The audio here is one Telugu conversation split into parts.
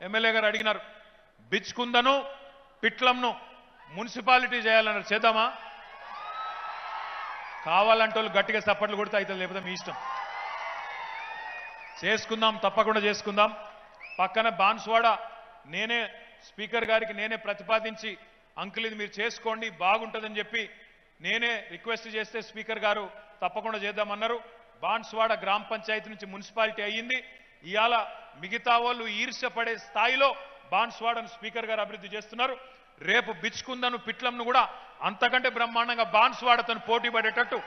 ఎమ్మెల్యే గారు అడిగినారు, బిచ్కుందను పిట్లంను మున్సిపాలిటీ చేయాలన్నారు. చేద్దామా? కావాలంటే వాళ్ళు గట్టిగా సప్పట్లు కొడితే అవుతుంది, లేకపోతే మీ ఇష్టం. చేసుకుందాం, తప్పకుండా చేసుకుందాం. పక్కన బాన్స్వాడ నేనే స్పీకర్ గారికి నేనే ప్రతిపాదించి అంకుల్ ఇది మీరు చేసుకోండి బాగుంటుందని చెప్పి నేనే రిక్వెస్ట్ చేస్తే స్పీకర్ గారు తప్పకుండా చేద్దామన్నారు. బాన్స్వాడ గ్రామ పంచాయతీ నుంచి మున్సిపాలిటీ అయ్యింది. ఇవాళ మిగతా వాళ్ళు ఈర్ష్యపడే స్థాయిలో బాన్స్వాడను స్పీకర్ గారు అభివృద్ధి చేస్తున్నారు. రేపు బిచ్కుందను పిట్లంను కూడా అంతకంటే బ్రహ్మాండంగా బాన్స్వాడతో పోటీ పడేటట్టు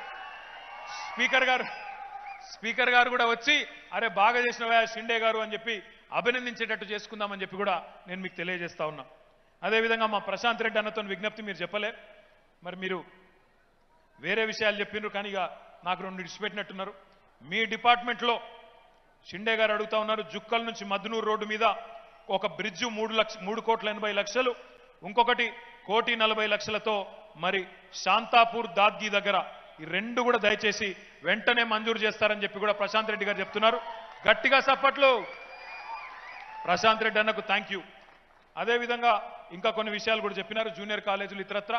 స్పీకర్ గారు కూడా వచ్చి అరే బాగా చేసినవా షిండే గారు అని చెప్పి అభినందించేటట్టు చేసుకుందామని చెప్పి కూడా నేను మీకు తెలియజేస్తా ఉన్నా. అదేవిధంగా మా ప్రశాంత్ రెడ్డి అన్నతో విజ్ఞప్తి, మీరు చెప్పలే, మరి మీరు వేరే విషయాలు చెప్పిండ్రు కానీ ఇక నాకు రెండు విడిచిపెట్టినట్టున్నారు. మీ డిపార్ట్మెంట్లో షిండే గారు అడుగుతా ఉన్నారు, జుక్కల్ నుంచి మద్నూరు రోడ్డు మీద ఒక బ్రిడ్జు 3,80,00,000, ఇంకొకటి 1,40,00,000తో మరి శాంతాపూర్ దాద్గి దగ్గర ఈ రెండు కూడా దయచేసి వెంటనే మంజూరు చేస్తారని చెప్పి కూడా ప్రశాంత్ రెడ్డి గారు చెప్తున్నారు. గట్టిగా సప్పట్లు ప్రశాంత్ రెడ్డి అన్నకు థ్యాంక్ యూ. అదేవిధంగా ఇంకా కొన్ని విషయాలు కూడా చెప్పినారు, జూనియర్ కాలేజీలు ఇతరత్ర.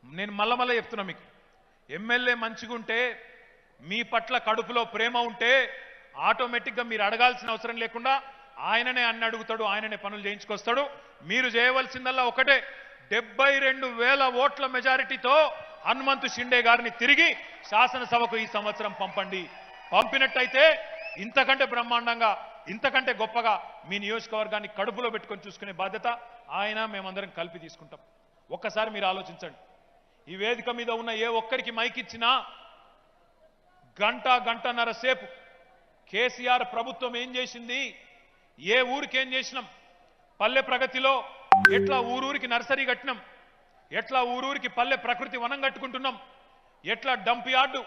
నేను మళ్ళా చెప్తున్నా, మీకు ఎమ్మెల్యే మంచిగుంటే మీ పట్ల కడుపులో ప్రేమ ఉంటే ఆటోమేటిక్గా మీరు అడగాల్సిన అవసరం లేకుండా ఆయననే అన్ని అడుగుతాడు, ఆయననే పనులు చేయించుకొస్తాడు. మీరు చేయవలసిందల్లా ఒకటే, 72,000 ఓట్ల మెజారిటీతో హనుమంతు షిండే గారిని తిరిగి శాసనసభకు ఈ సంవత్సరం పంపండి. పంపినట్టయితే ఇంతకంటే బ్రహ్మాండంగా ఇంతకంటే గొప్పగా మీ నియోజకవర్గాన్ని కడుపులో పెట్టుకొని చూసుకునే బాధ్యత ఆయన మేమందరం కలిపి తీసుకుంటాం. ఒక్కసారి మీరు ఆలోచించండి, ఈ వేదిక మీద ఉన్న ఏ ఒక్కరికి మైక్ ఇచ్చినా గంటన్నర సేపు కేసీఆర్ ప్రభుత్వం ఏం చేసింది, ఏ ఊరికి ఏం చేసినాం, పల్లె ప్రగతిలో ఎట్లా ఊరూరికి నర్సరీ కట్టినాం, ఎట్లా ఊరూరికి పల్లె ప్రకృతి వనం కట్టుకుంటున్నాం, ఎట్లా డంప్ యార్డు,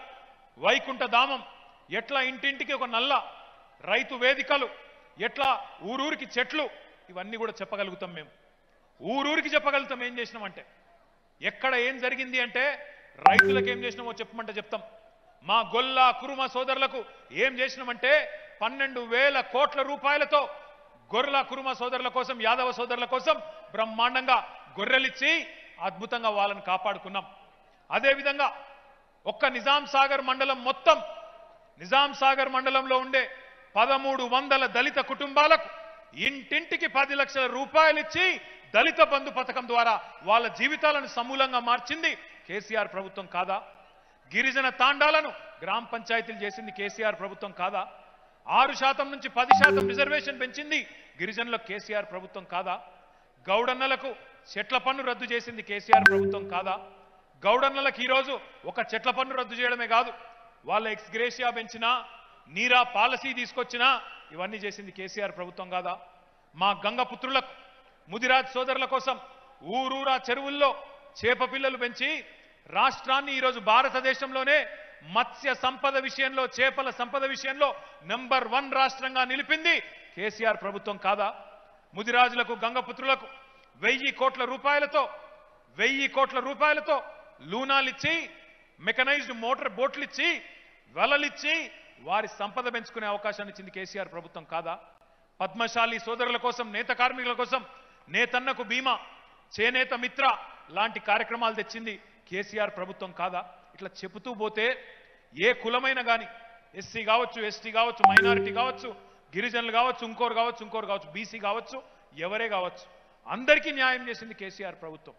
వైకుంఠ ధామం, ఎట్లా ఇంటింటికి ఒక నల్ల రైతు వేదికలు, ఎట్లా ఊరూరికి చెట్లు, ఇవన్నీ కూడా చెప్పగలుగుతాం. మేము ఊరూరికి చెప్పగలుగుతాం ఏం చేసినామంటే. ఎక్కడ ఏం జరిగింది అంటే రైతులకు ఏం చేసినామో చెప్పమంటే చెప్తాం. మా గొల్ల కురుమ సోదరులకు ఏం చేసినామంటే 12,000 కోట్ల రూపాయలతో గొర్రెల కురుమ సోదరుల కోసం, యాదవ సోదరుల కోసం బ్రహ్మాండంగా గొర్రెలిచ్చి అద్భుతంగా వాళ్ళని కాపాడుకున్నాం. అదేవిధంగా ఒక్క నిజాం సాగర్ మండలం మొత్తం, నిజాం సాగర్ మండలంలో ఉండే 1,300 దళిత కుటుంబాలకు ఇంటింటికి 10 లక్షల రూపాయలు ఇచ్చి దళిత బంధు పథకం ద్వారా వాళ్ళ జీవితాలను సమూలంగా మార్చింది కేసీఆర్ ప్రభుత్వం కాదా? గిరిజన తాండాలను గ్రామ పంచాయతీలు చేసింది కేసీఆర్ ప్రభుత్వం కాదా? 6% నుంచి 10% రిజర్వేషన్ పెంచింది గిరిజనులకు కేసీఆర్ ప్రభుత్వం కాదా? గౌడన్నలకు చెట్ల పన్ను రద్దు చేసింది కేసీఆర్ ప్రభుత్వం కాదా? గౌడన్నలకు ఈరోజు ఒక చెట్ల పన్ను రద్దు చేయడమే కాదు, వాళ్ళ ఎక్స్గ్రేషియా పెంచినా, నీరా పాలసీ తీసుకొచ్చినా ఇవన్నీ చేసింది కేసీఆర్ ప్రభుత్వం కాదా? మా గంగపుత్రులకు, ముదిరాజ్ సోదరుల కోసం ఊరూరా చెరువుల్లో చేప పిల్లలు పెంచి రాష్ట్రాన్ని ఈరోజు భారతదేశంలోనే మత్స్య సంపద విషయంలో, చేపల సంపద విషయంలో నంబర్ 1 రాష్ట్రంగా నిలిపింది కేసీఆర్ ప్రభుత్వం కాదా? ముదిరాజులకు, గంగపుత్రులకు 1,000 కోట్ల రూపాయలతో లూనాలిచ్చి, మెకనైజ్డ్ మోటార్ బోట్లు ఇచ్చి, వలలిచ్చి వారి సంపద పెంచుకునే అవకాశాన్ని ఇచ్చింది కేసీఆర్ ప్రభుత్వం కాదా? పద్మశాలి సోదరుల కోసం, నేత కార్మికుల కోసం నేతన్నకు బీమా, చేనేత మిత్ర లాంటి కార్యక్రమాలు తెచ్చింది కేసీఆర్ ప్రభుత్వం కాదా? ఇట్లా చెబుతూ పోతే ఏ కులమైన కానీ, ఎస్సీ కావచ్చు, ఎస్టీ కావచ్చు, మైనారిటీ కావచ్చు, గిరిజనులు కావచ్చు, ఇంకోరు కావచ్చు, బీసీ కావచ్చు, ఎవరే కావచ్చు, అందరికీ న్యాయం చేసింది కేసీఆర్ ప్రభుత్వం.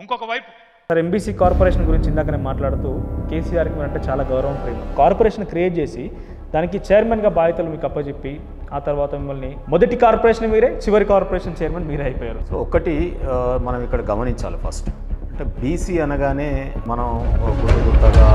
ఇంకొక వైపు సార్, ఎంబీసీ కార్పొరేషన్ గురించి ఇందాకనే మాట్లాడుతూ కేసీఆర్కి అంటే చాలా గౌరవం, ప్రేమ. కార్పొరేషన్ క్రియేట్ చేసి దానికి చైర్మన్గా బాధ్యతలు మీకు అప్పచెప్పి ఆ తర్వాత మిమ్మల్ని మొదటి కార్పొరేషన్ మీరే, చివరి కార్పొరేషన్ చైర్మన్ మీరే అయిపోయారు. సో ఒకటి మనం ఇక్కడ గమనించాలి ఫస్ట్, అంటే బీసీ అనగానే మనం గుర్తుగా